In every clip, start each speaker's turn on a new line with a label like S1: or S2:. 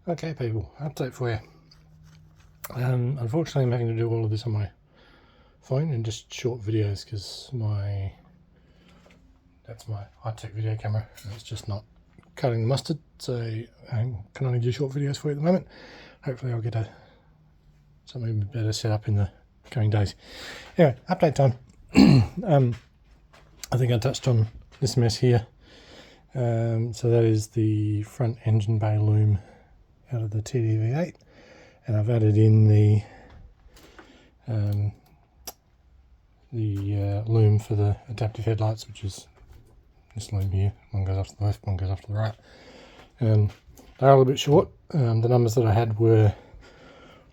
S1: Okay people, update for you. Unfortunately I'm having to do all of this on my phone in just short videos because that's my high-tech video camera and it's just not cutting the mustard, so I can only do short videos for you at the moment. Hopefully I'll get something better set up in the coming days. Anyway, update time. I think I touched on this mess here. So that is the front engine bay loom out of the TDV8, and I've added in the loom for the adaptive headlights, which is this loom here. One goes off to the left, one goes off to the right. They're a little bit short. The numbers that I had were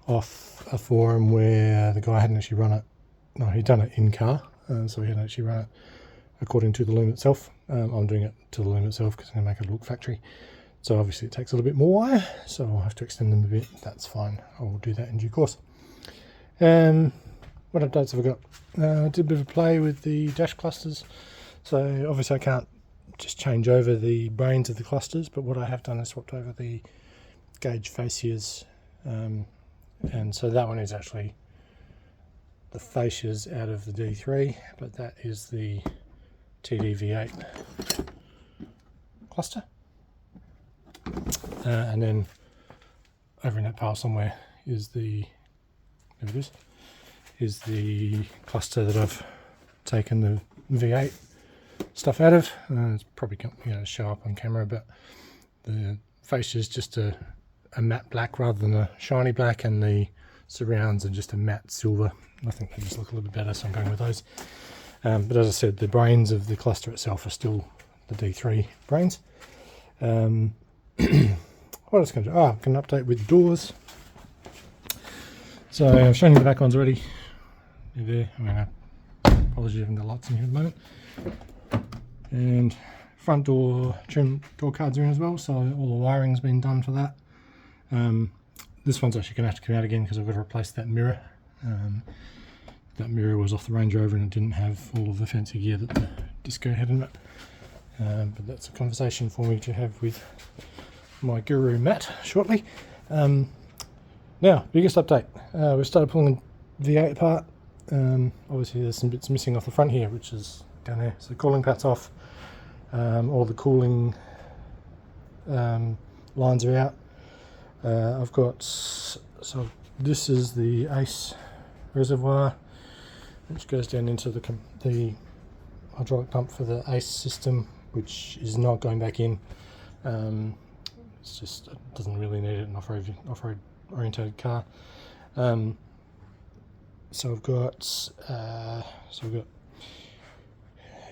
S1: off a forum where the guy hadn't actually run it. No, he'd done it in car, so he hadn't actually run it according to the loom itself. I'm doing it to the loom itself because I'm going to make it look factory. So obviously it takes a little bit more wire, so I'll have to extend them a bit. That's fine. I will do that in due course. What updates have I got? I did a bit of a play with the dash clusters. So obviously I can't just change over the brains of the clusters, but what I have done is swapped over the gauge fascias. And so that one is actually the fascias out of the D3, but that is the TDV8 cluster. And then over in that pile somewhere is the, there it is the cluster that I've taken the V8 stuff out of. It's probably going to show up on camera, but the fascia is just a matte black rather than a shiny black, and the surrounds are just a matte silver. I think they just look a little bit better, so I'm going with those. But as I said, the brains of the cluster itself are still the D3 brains. What else can I do? I can update with doors. So I've shown you the back ones already. They're there. I mean, apologies, I haven't got lights in here at the moment. And front door trim door cards are in as well, so all the wiring's been done for that. This one's actually going to have to come out again because I've got to replace that mirror. That mirror was off the Range Rover and it didn't have all of the fancy gear that the Disco had in it. But that's a conversation for me to have with my guru Matt shortly. Now, biggest update. We've started pulling the V8 apart. Obviously there's some bits missing off the front here, which is down there. So the cooling pat's off. All the cooling lines are out. I've got, so this is the ACE reservoir, which goes down into the hydraulic pump for the ACE system, which is not going back in. It's just, it doesn't really need it in an off-road orientated car. So I've got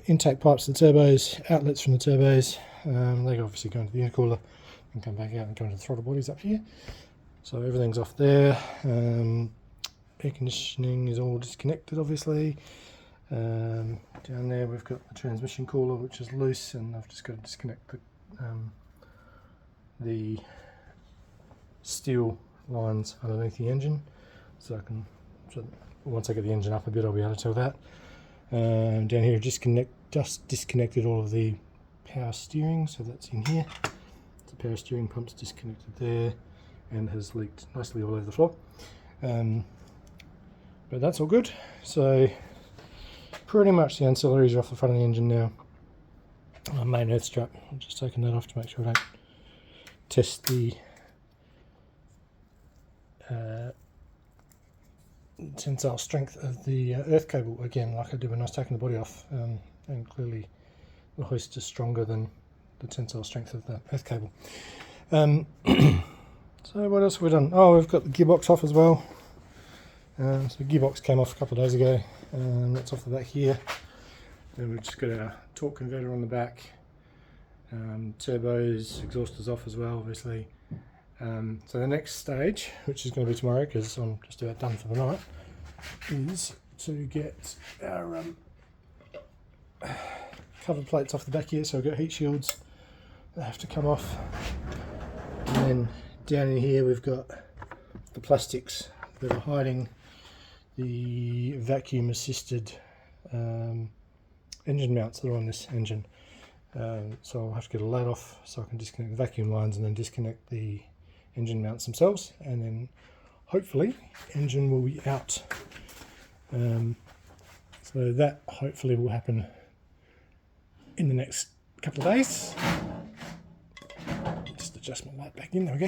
S1: intake pipes to the turbos, outlets from the turbos. They obviously go into the intercooler and come back out and go into the throttle bodies up here. So everything's off there. Air conditioning is all disconnected, obviously. Down there we've got the transmission cooler, which is loose, and I've just got to disconnect the steel lines underneath the engine, so once I get the engine up a bit I'll be able to tell that. Down here just disconnected all of the power steering, so that's in here. The power steering pump's disconnected there and has leaked nicely all over the floor. But that's all good. So pretty much the ancillaries are off the front of the engine now. My main earth strap, I'm just taking that off to make sure I don't test the tensile strength of the earth cable again, like I did when I was taking the body off. And clearly the hoist is stronger than the tensile strength of the earth cable. So what else have we done? Oh, we've got the gearbox off as well. So the gearbox came off a couple of days ago, and that's off the back here. And we've just got our torque converter on the back. Turbos, exhausters off as well, obviously. So the next stage, which is going to be tomorrow because I'm just about done for the night, is to get our cover plates off the back here. So we've got heat shields that have to come off, and then down in here we've got the plastics that are hiding the vacuum assisted engine mounts that are on this engine. So I'll have to get a lad off so I can disconnect the vacuum lines and then disconnect the engine mounts themselves, and then hopefully engine will be out. So that hopefully will happen in the next couple of days. Just adjust my light back in, there we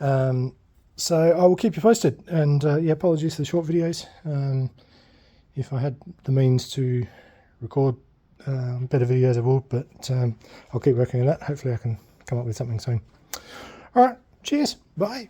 S1: go. So I will keep you posted, and yeah, apologies for the short videos. If I had the means to record better videos I will, but I'll keep working on that. Hopefully I can come up with something soon. Alright, cheers, bye.